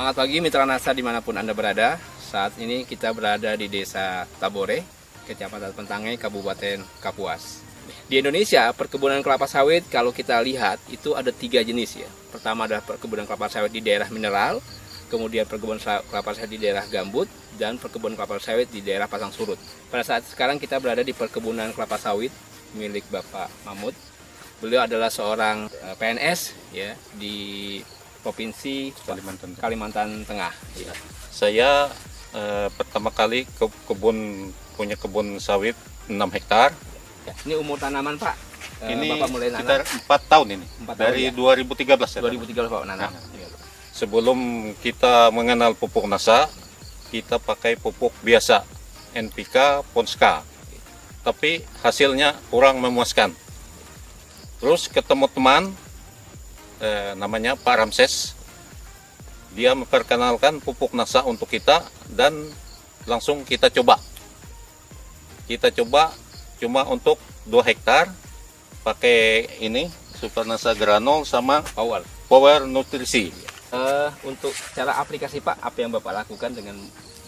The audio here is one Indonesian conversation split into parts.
Semangat pagi mitra NASA dimanapun Anda berada. Saat ini kita berada di Desa Tabore, Kecamatan Pentangai, Kabupaten Kapuas. Di Indonesia, perkebunan kelapa sawit kalau kita lihat itu ada 3 jenis ya. Pertama adalah perkebunan kelapa sawit di daerah mineral, kemudian perkebunan kelapa sawit di daerah gambut, dan perkebunan kelapa sawit di daerah pasang surut. Pada saat sekarang kita berada di perkebunan kelapa sawit milik Bapak Mahmud. Beliau adalah seorang PNS ya di Provinsi Kalimantan Tengah. Ya. Saya pertama kali punya kebun sawit 6 hektar. Ya, ini umur tanaman Pak? Ini Bapak mulai sekitar 4 tahun ini. 4 dari tahun, ya? 2013 ya. 2013 Pak nanam. Ya. Sebelum kita mengenal pupuk NASA, kita pakai pupuk biasa, NPK, Ponska. Tapi hasilnya kurang memuaskan. Terus ketemu teman, namanya Pak Ramses. Dia memperkenalkan pupuk NASA untuk kita dan langsung kita coba. Kita coba cuma untuk 2 hektar pakai ini Super NASA Granol sama Power Nutrisi. Untuk cara aplikasi Pak, apa yang Bapak lakukan dengan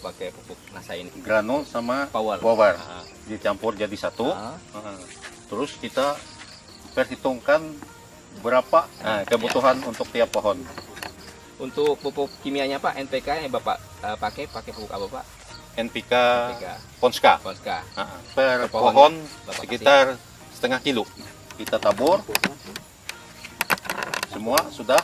pakai pupuk NASA ini? Granol sama Power. Dicampur jadi satu. Terus kita perhitungkan berapa kebutuhan untuk tiap pohon. Untuk pupuk kimianya Pak, NPK yang Bapak pakai pupuk apa Pak? NPK. Ponska. Per pohon sekitar setengah kilo. Kita tabur. Semua sudah.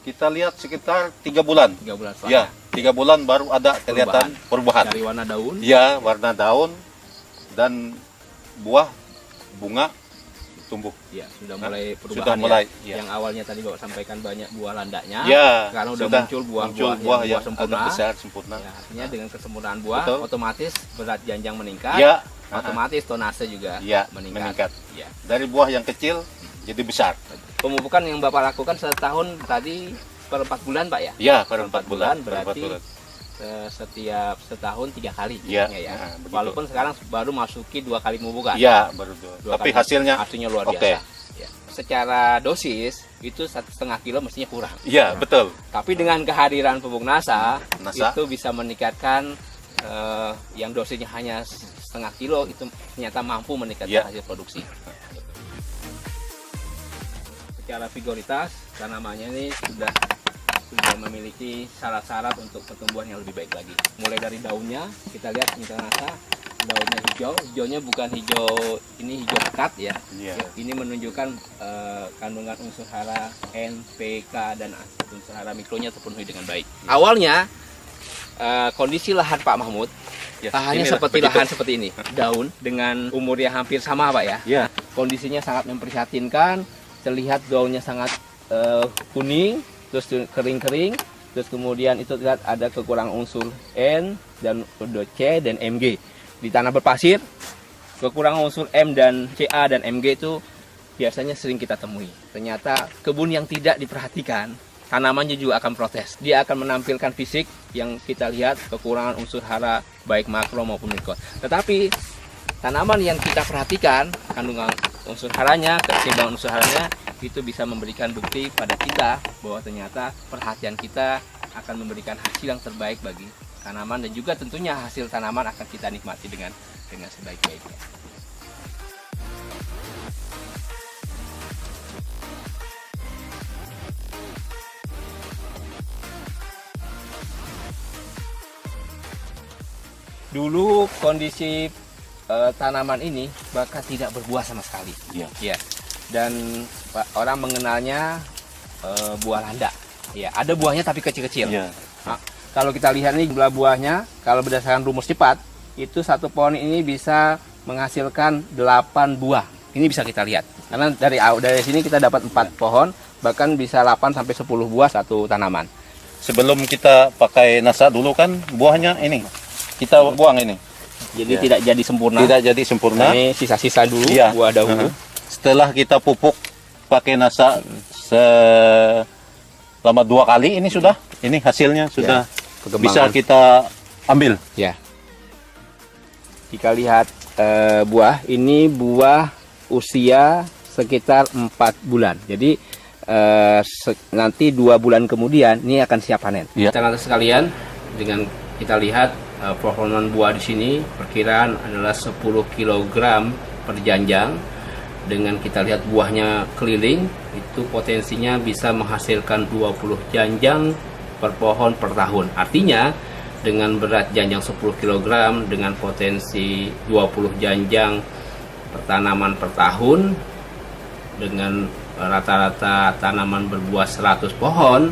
Kita lihat sekitar 3 bulan. 3 bulan setelah. Ya, 3 bulan baru ada kelihatan perubahan. Dari warna daun. Ya, warna daun dan buah, bunga tumbuh. Ya, sudah mulai perubahan. Sudah mulai. Ya. Yang awalnya tadi Bapak sampaikan banyak buah landaknya. Ya, sekarang sudah muncul buah yang sempurna. Besar, sempurna. Ya, artinya dengan kesempurnaan buah, betul, otomatis berat janjang meningkat. Ya, otomatis tonase juga meningkat. Ya. Dari buah yang kecil jadi besar. Pemupukan yang Bapak lakukan setahun tadi per 4 bulan Pak ya? Ya, per 4 bulan. Berarti setiap setahun 3 kali ya. Walaupun sekarang baru masuki 2 kali pemupukan. Ya, baru 2. Tapi hasilnya luar biasa. Ya. Secara dosis itu 1,5 kilo mestinya kurang. Iya, betul. Tapi dengan kehadiran pupuk NASA itu bisa meningkatkan yang dosisnya hanya 0,5 kilo itu ternyata mampu meningkatkan hasil produksi. Secara vigoritas tanamannya ini sudah memiliki syarat-syarat untuk pertumbuhan yang lebih baik lagi. Mulai dari daunnya kita lihat mitra NASA, daunnya hijau. Hijaunya bukan hijau ini hijau pekat ya. Ini menunjukkan kandungan unsur hara N, P, K dan unsur hara mikronya terpenuhi dengan baik. Awalnya kondisi lahan Pak Mahmud lahannya seperti lahan seperti ini, daun dengan umur yang hampir sama Pak ya. Kondisinya sangat memprihatinkan, terlihat daunnya sangat kuning, terus kering-kering, terus kemudian itu lihat ada kekurangan unsur N dan C dan Mg. Di tanah berpasir, kekurangan unsur M dan Ca dan Mg itu biasanya sering kita temui. Ternyata kebun yang tidak diperhatikan, tanamannya juga akan protes. Dia akan menampilkan fisik yang kita lihat kekurangan unsur hara baik makro maupun mikro. Tetapi tanaman yang kita perhatikan kandungan unsur haranya, keseimbangan unsur haranya itu bisa memberikan bukti pada kita bahwa ternyata perhatian kita akan memberikan hasil yang terbaik bagi tanaman dan juga tentunya hasil tanaman akan kita nikmati dengan sebaik-baiknya. Dulu kondisi tanaman ini bahkan tidak berbuah sama sekali. Ya. Dan orang mengenalnya buah landak. Ya, ada buahnya tapi kecil-kecil. Nah, kalau kita lihat ini jumlah buahnya, kalau berdasarkan rumus cepat, itu satu pohon ini bisa menghasilkan 8 buah. Ini bisa kita lihat. Karena dari sini kita dapat 4 pohon, bahkan bisa 8 sampai 10 buah satu tanaman. Sebelum kita pakai NASA dulu kan buahnya ini. Kita buang ini. Jadi tidak jadi sempurna. Tidak jadi sempurna. Ini sisa-sisa dulu buah dahulu. Setelah kita pupuk pakai NASA selama 2 kali ini sudah, ini hasilnya sudah bisa kita ambil. Ya. Jika lihat buah, ini buah usia sekitar 4 bulan. Jadi nanti 2 bulan kemudian ini akan siap panen. Teman-teman sekalian, dengan kita lihat pohon buah di sini perkiraan adalah 10 kg per janjang. Dengan kita lihat buahnya keliling, itu potensinya bisa menghasilkan 20 janjang per pohon per tahun. Artinya dengan berat janjang 10 kg dengan potensi 20 janjang per tanaman per tahun, dengan rata-rata tanaman berbuah 100 pohon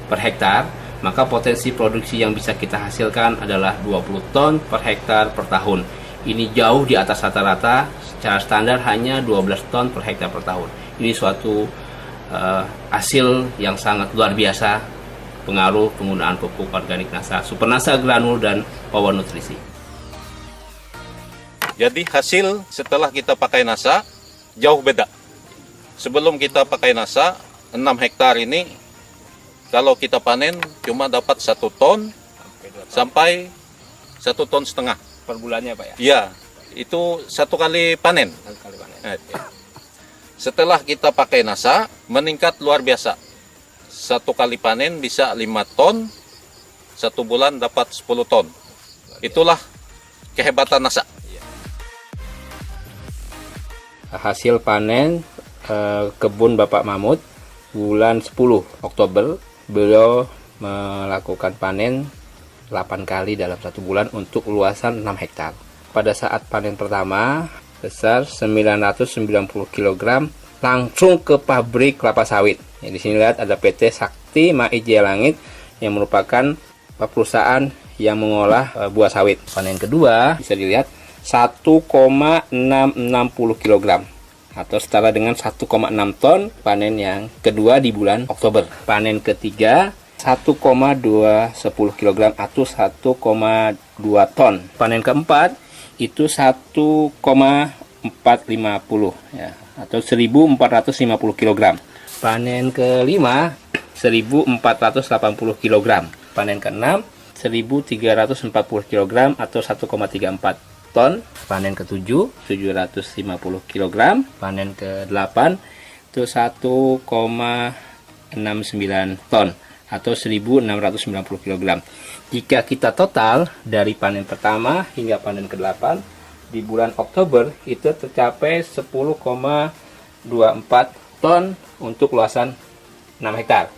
per hektar, maka potensi produksi yang bisa kita hasilkan adalah 20 ton per hektar per tahun. Ini jauh di atas rata-rata, secara standar hanya 12 ton per hektar per tahun. Ini suatu hasil yang sangat luar biasa pengaruh penggunaan pupuk organik NASA, Super NASA Granul dan Power Nutrisi. Jadi hasil setelah kita pakai NASA jauh beda. Sebelum kita pakai NASA, 6 hektar ini kalau kita panen cuma dapat 1 ton sampai 1,5 ton Per bulannya Pak ya? Iya, itu 1 kali panen. Setelah kita pakai NASA, meningkat luar biasa. 1 kali panen bisa 5 ton, 1 bulan dapat 10 ton. Itulah kehebatan NASA. Hasil panen kebun Bapak Mahmud bulan 10 Oktober, beliau melakukan panen 8 kali dalam 1 bulan untuk luasan 6 hektar. Pada saat panen pertama besar 990 kg langsung ke pabrik kelapa sawit. Ya, di sini lihat ada PT Sakti Mai Jaya Langit yang merupakan perusahaan yang mengolah buah sawit. Panen kedua bisa dilihat 1,660 kg atau setara dengan 1,6 ton panen yang kedua di bulan Oktober. Panen ketiga 1,210 kg atau 1,2 ton. Panen keempat itu 1,450 ya, atau 1.450 kg. Panen kelima 1.480 kg. Panen keenam 1.340 kg atau 1,34 ton. Panen ketujuh 750 kg. Panen ke-8 itu 1,69 ton atau 1.690 kg. Jika kita total dari panen pertama hingga panen ke-8 di bulan Oktober itu tercapai 10,24 ton untuk luasan 6 hektar.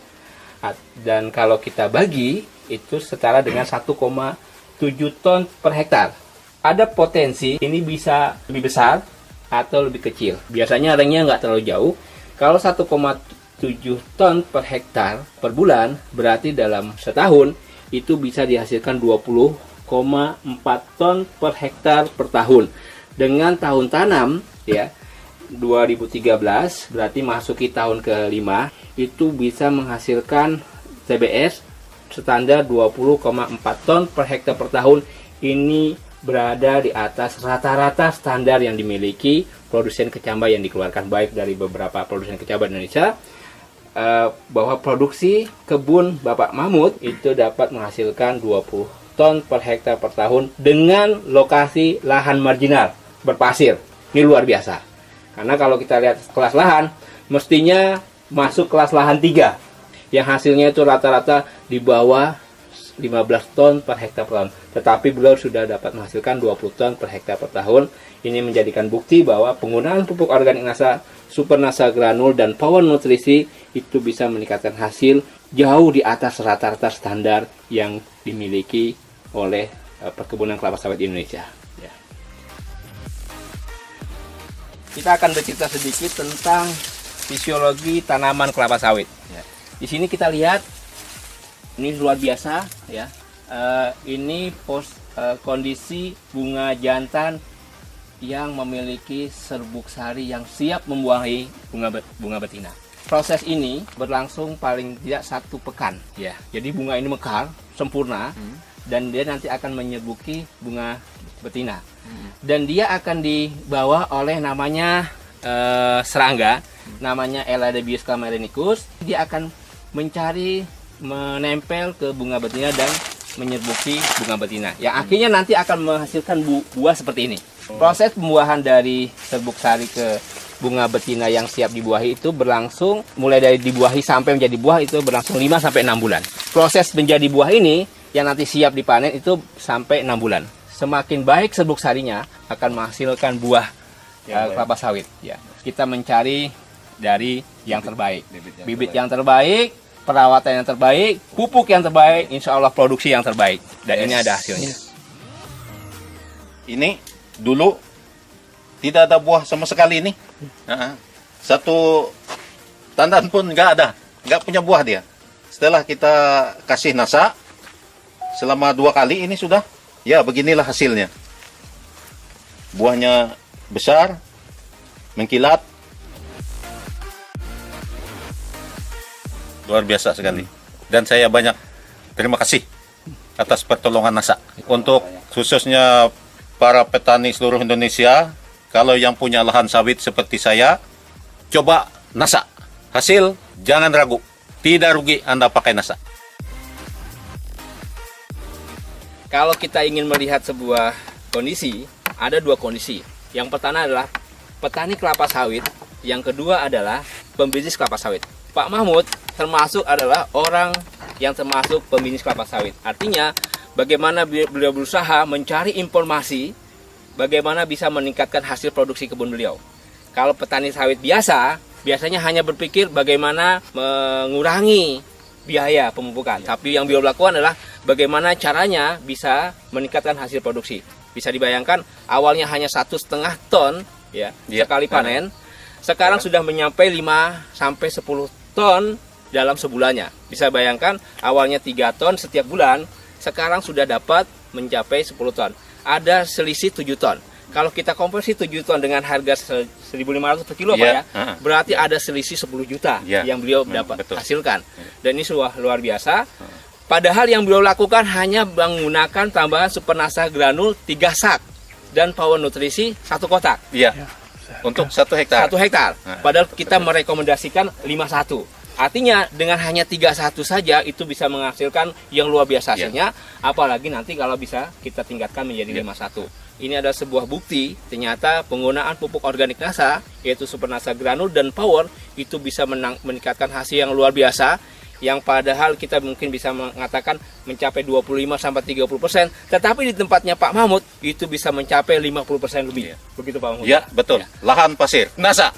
Dan kalau kita bagi itu setara dengan 1,7 ton per hektar. Ada potensi ini bisa lebih besar atau lebih kecil. Biasanya ringnya nggak terlalu jauh. Kalau 1,7 ton per hektar per bulan berarti dalam setahun itu bisa dihasilkan 20,4 ton per hektar per tahun. Dengan tahun tanam ya 2013 berarti masuki tahun ke-5 itu bisa menghasilkan TBS standar 20,4 ton per hektar per tahun. Ini berada di atas rata-rata standar yang dimiliki produsen kecambah yang dikeluarkan baik dari beberapa produsen kecambah Indonesia, bahwa produksi kebun Bapak Mahmud itu dapat menghasilkan 20 ton per hektar per tahun dengan lokasi lahan marginal berpasir. Ini luar biasa. Karena kalau kita lihat kelas lahan, mestinya masuk kelas lahan 3 yang hasilnya itu rata-rata di bawah 15 ton per hektar per tahun. Tetapi beliau sudah dapat menghasilkan 20 ton per hektar per tahun. Ini menjadikan bukti bahwa penggunaan pupuk organik NASA, Super NASA Granul dan Power Nutrisi itu bisa meningkatkan hasil jauh di atas rata-rata standar yang dimiliki oleh perkebunan kelapa sawit Indonesia. Ya. Kita akan bercerita sedikit tentang fisiologi tanaman kelapa sawit. Ya. Di sini kita lihat ini luar biasa ya. Ini kondisi bunga jantan yang memiliki serbuk sari yang siap membuahi bunga betina. Proses ini berlangsung paling tidak 1 pekan ya. Jadi bunga ini mekar sempurna dan dia nanti akan menyerbuki bunga betina. Dan dia akan dibawa oleh namanya serangga, namanya Eladebius camerenicus. Dia akan menempel ke bunga betina dan menyerbuki bunga betina. Yang akhirnya nanti akan menghasilkan buah seperti ini. Proses pembuahan dari serbuk sari ke bunga betina yang siap dibuahi itu berlangsung mulai dari dibuahi sampai menjadi buah itu berlangsung 5 sampai 6 bulan. Proses menjadi buah ini yang nanti siap dipanen itu sampai 6 bulan. Semakin baik serbuk sarinya akan menghasilkan buah kelapa sawit. Ya. Kita mencari dari yang terbaik, bibit yang terbaik, perawatan yang terbaik, pupuk yang terbaik, insya Allah produksi yang terbaik. Dan ini ada hasilnya. Ini dulu tidak ada buah sama sekali ini. Satu tandan pun nggak ada, nggak punya buah dia. Setelah kita kasih nasa selama 2 kali ini sudah, ya beginilah hasilnya. Buahnya besar, mengkilat, luar biasa sekali. Dan saya banyak terima kasih atas pertolongan nasa. Untuk khususnya para petani seluruh Indonesia, kalau yang punya lahan sawit seperti saya, coba nasa. Hasil jangan ragu, tidak rugi Anda pakai nasa. Kalau kita ingin melihat sebuah kondisi, ada 2 kondisi. Yang pertama adalah petani kelapa sawit, yang kedua adalah pembisnis kelapa sawit. Pak Mahmud termasuk adalah orang yang termasuk pembisnis kelapa sawit. Artinya, bagaimana beliau berusaha mencari informasi, bagaimana bisa meningkatkan hasil produksi kebun beliau. Kalau petani sawit biasanya hanya berpikir bagaimana mengurangi biaya pemupukan. Tapi yang beliau lakukan adalah bagaimana caranya bisa meningkatkan hasil produksi. Bisa dibayangkan awalnya hanya 1,5 ton ya sekali panen. Sekarang sudah menyampai 5 sampai 10 ton dalam sebulannya. Bisa bayangkan awalnya 3 ton setiap bulan, sekarang sudah dapat mencapai 10 ton. Ada selisih 7 ton. Kalau kita konversi 7 ton dengan harga 1.500 per kilo Pak ya, berarti ada selisih 10 juta yang beliau dapat hasilkan. Dan ini luar biasa. Padahal yang beliau lakukan hanya menggunakan tambahan Supernasa granul 3 sak dan Power Nutrisi 1 kotak. Iya. Untuk 1 hektar. 1 hektar. Padahal kita merekomendasikan 51. Artinya dengan hanya 31 saja itu bisa menghasilkan yang luar biasa hasilnya. Apalagi nanti kalau bisa kita tingkatkan menjadi 51. Ini adalah sebuah bukti ternyata penggunaan pupuk organik NASA yaitu Supernasa granul dan Power itu bisa meningkatkan hasil yang luar biasa, yang padahal kita mungkin bisa mengatakan mencapai 25-30%, tetapi di tempatnya Pak Mahmud itu bisa mencapai 50% lebih. Begitu Pak Mahmud? Ya, betul. Lahan pasir NASA.